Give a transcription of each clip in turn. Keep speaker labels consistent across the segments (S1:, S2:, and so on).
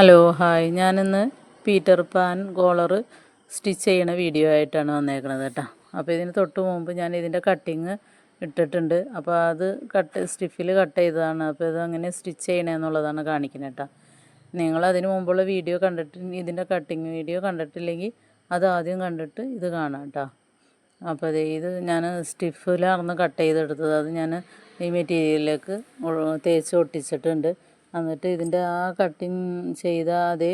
S1: Hello hi, ഞാനിന്ന് Peter pan collar stitch ചെയ്യണ video ആയിട്ടാണ് വന്നേക്കണത് കേട്ടോ. അപ്പോൾ ഇതിന് തൊട്ട് മുമ്പ് ഞാൻ ഇതിൻ്റെ കട്ടിങ് ഇട്ടിട്ടുണ്ട്. അപ്പോൾ അത് സ്റ്റിഫിൽ കട്ട് ചെയ്തതാണ്. അപ്പോൾ ഇത് അങ്ങനെ സ്റ്റിച്ച് ചെയ്യണമെന്നുള്ളതാണ് കാണിക്കുന്നത് കേട്ടോ. നിങ്ങളതിന് മുമ്പുള്ള വീഡിയോ കണ്ടിട്ട് ഇതിൻ്റെ കട്ടിങ് വീഡിയോ കണ്ടിട്ടില്ലെങ്കിൽ അത് ആദ്യം കണ്ടിട്ട് ഇത് കാണാം കേട്ടോ. അപ്പോൾ ഇത് ഞാൻ സ്റ്റിഫിലാർന്ന് കട്ട് ചെയ്തെടുത്തത്. അത് ഞാൻ ഈ മെറ്റീരിയലിലേക്ക് തേച്ച് ഒട്ടിച്ചിട്ടുണ്ട്. എന്നിട്ട് ഇതിൻ്റെ ആ കട്ടിങ് ചെയ്ത അതേ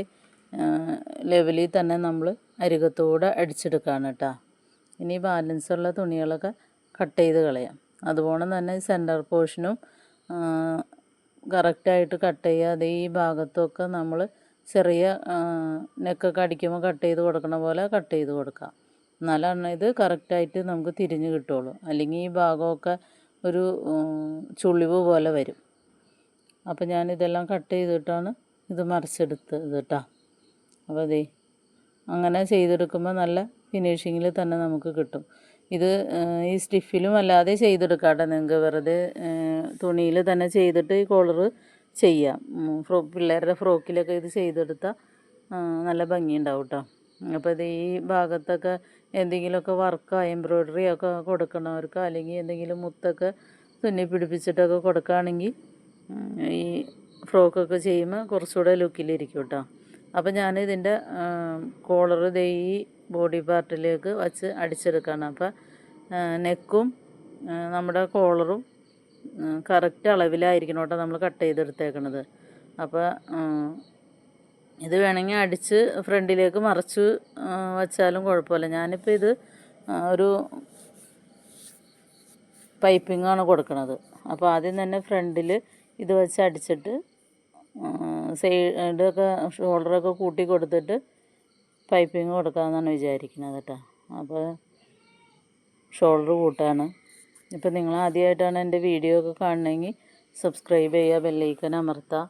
S1: ലെവലിൽ തന്നെ നമ്മൾ അരികത്തൂടെ അടിച്ചെടുക്കുകയാണ് കേട്ടോ. ഇനി ബാലൻസുള്ള തുണികളൊക്കെ കട്ട് ചെയ്ത് കളയാം. അതുപോലെ തന്നെ സെൻറ്റർ പോർഷനും കറക്റ്റായിട്ട് കട്ട് ചെയ്യുക. അതേ ഈ ഭാഗത്തൊക്കെ നമ്മൾ ചെറിയ നെക്കൊക്കെ അടിക്കുമ്പോൾ കട്ട് ചെയ്ത് കൊടുക്കണ പോലെ കട്ട് ചെയ്ത് കൊടുക്കാം. എന്നാലാണ് ഇത് കറക്റ്റായിട്ട് നമുക്ക് തിരിഞ്ഞ് കിട്ടുള്ളൂ. അല്ലെങ്കിൽ ഈ ഭാഗമൊക്കെ ഒരു ചുളിവ് പോലെ വരും. അപ്പോൾ ഞാനിതെല്ലാം കട്ട് ചെയ്തിട്ടാണ് ഇത് മറിച്ചെടുത്തത് കേട്ടോ. അപ്പോൾ അങ്ങനെ ചെയ്തെടുക്കുമ്പോൾ നല്ല ഫിനിഷിങ്ങിൽ തന്നെ നമുക്ക് കിട്ടും. ഇത് ഈ സ്റ്റിഫിലും അല്ലാതെ ചെയ്തെടുക്കാം കേട്ടോ. നിങ്ങൾക്ക് വെറുതെ തുണിയിൽ തന്നെ ചെയ്തിട്ട് ഈ കോളർ ചെയ്യാം. പിള്ളേരുടെ ഫ്രോക്കിലൊക്കെ ഇത് ചെയ്തെടുത്താൽ നല്ല ഭംഗിയുണ്ടാവും കേട്ടോ. അപ്പോൾ ഈ ഭാഗത്തൊക്കെ എന്തെങ്കിലുമൊക്കെ വർക്കോ എംബ്രോയ്ഡറി ഒക്കെ കൊടുക്കണവർക്ക്, അല്ലെങ്കിൽ എന്തെങ്കിലും മുത്തൊക്കെ തുന്നി പിടിപ്പിച്ചിട്ടൊക്കെ കൊടുക്കുകയാണെങ്കിൽ ഈ ഫ്രോക്കൊക്കെ ചെയ്യുമ്പോൾ കുറച്ചുകൂടെ ലുക്കിലിരിക്കും കേട്ടോ. അപ്പോൾ ഞാനിതിൻ്റെ കോളർ ഈ ബോഡി പാർട്ടിലേക്ക് വച്ച് അടിച്ചെടുക്കുകയാണ്. അപ്പോൾ നെക്കും നമ്മുടെ കോളറും കറക്റ്റ് അളവിലായിരിക്കണം കേട്ടോ നമ്മൾ കട്ട് ചെയ്തെടുത്തേക്കണത്. അപ്പോൾ ഇത് വേണമെങ്കിൽ അടിച്ച് ഫ്രണ്ടിലേക്ക് മറിച്ച് വച്ചാലും കുഴപ്പമില്ല. ഞാനിപ്പോൾ ഇത് ഒരു പൈപ്പിങ്ങാണ് കൊടുക്കുന്നത്. അപ്പോൾ ആദ്യം തന്നെ ഫ്രണ്ടിൽ ഇത് വെച്ച് അടിച്ചിട്ട് സൈഡൊക്കെ ഷോൾഡറൊക്കെ കൂട്ടി കൊടുത്തിട്ട് പൈപ്പിങ് കൊടുക്കാമെന്നാണ് വിചാരിക്കുന്നത് കേട്ടോ. അപ്പോൾ ഷോൾഡർ കൂട്ടാണ്. ഇപ്പോൾ നിങ്ങൾ ആദ്യമായിട്ടാണ് എൻ്റെ വീഡിയോ ഒക്കെ കാണണമെങ്കിൽ സബ്സ്ക്രൈബ് ചെയ്യുക, ബെല്ലൈക്കൻ അമർത്തുക,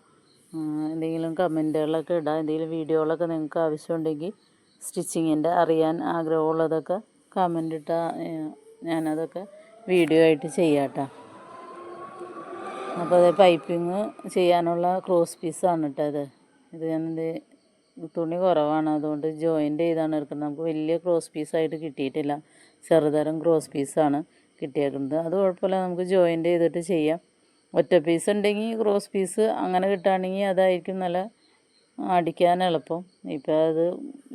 S1: എന്തെങ്കിലും കമൻറ്റുകളൊക്കെ ഇടുക. എന്തെങ്കിലും വീഡിയോകളൊക്കെ നിങ്ങൾക്ക് ആവശ്യമുണ്ടെങ്കിൽ സ്റ്റിച്ചിങ്ങിൻ്റെ അറിയാൻ ആഗ്രഹമുള്ളതൊക്കെ കമൻ്റ് ഇട്ടാൽ ഞാനതൊക്കെ വീഡിയോ ആയിട്ട് ചെയ്യാം കേട്ടോ. അപ്പോൾ പൈപ്പിങ് ചെയ്യാനുള്ള ക്രോസ് പീസാണ് കേട്ടോ ഇത് ഞാനിത് തുണി കുറവാണ്, അതുകൊണ്ട് ജോയിൻ്റ് ചെയ്താണ് എടുക്കുന്നത്. നമുക്ക് വലിയ ക്രോസ് പീസായിട്ട് കിട്ടിയിട്ടില്ല, ചെറുതരം ക്രോസ് പീസാണ് കിട്ടിയേക്കുന്നത്. അത് കുഴപ്പമില്ല, നമുക്ക് ജോയിൻ്റ് ചെയ്തിട്ട് ചെയ്യാം. ഒറ്റ പീസ് ഉണ്ടെങ്കിൽ ക്രോസ് പീസ് അങ്ങനെ കിട്ടുകയാണെങ്കിൽ അതായിരിക്കും നല്ല അടിക്കാൻ എളുപ്പം. ഇപ്പോൾ അത്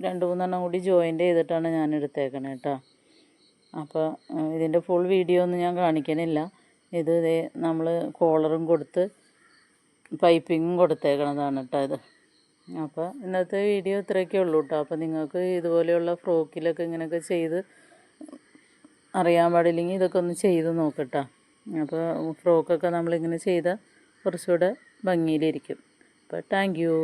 S1: 2-3 കൂടി ജോയിൻ്റ് ചെയ്തിട്ടാണ് ഞാൻ എടുത്തേക്കണേ കേട്ടോ. അപ്പോൾ ഇതിൻ്റെ ഫുൾ വീഡിയോ ഒന്നും ഞാൻ കാണിക്കണില്ല. ഇത് നമ്മൾ കോളറും കൊടുത്ത് പൈപ്പിങ്ങും കൊടുത്തേക്കണതാണ് കേട്ടോ ഇത്. അപ്പോൾ ഇന്നത്തെ വീഡിയോ ഇത്രയൊക്കെ ഉള്ളൂ കേട്ടോ. അപ്പോൾ നിങ്ങൾക്ക് ഇതുപോലെയുള്ള ഫ്രോക്കിലൊക്കെ ഇങ്ങനെയൊക്കെ ചെയ്ത് അറിയാൻ പാടില്ലെങ്കിൽ ഇതൊക്കെ ഒന്ന് ചെയ്ത് നോക്കട്ടോ. അപ്പോൾ ഫ്രോക്കൊക്കെ നമ്മളിങ്ങനെ ചെയ്താൽ കുറച്ചുകൂടെ ഭംഗിയിലിരിക്കും. അപ്പോൾ താങ്ക് യു.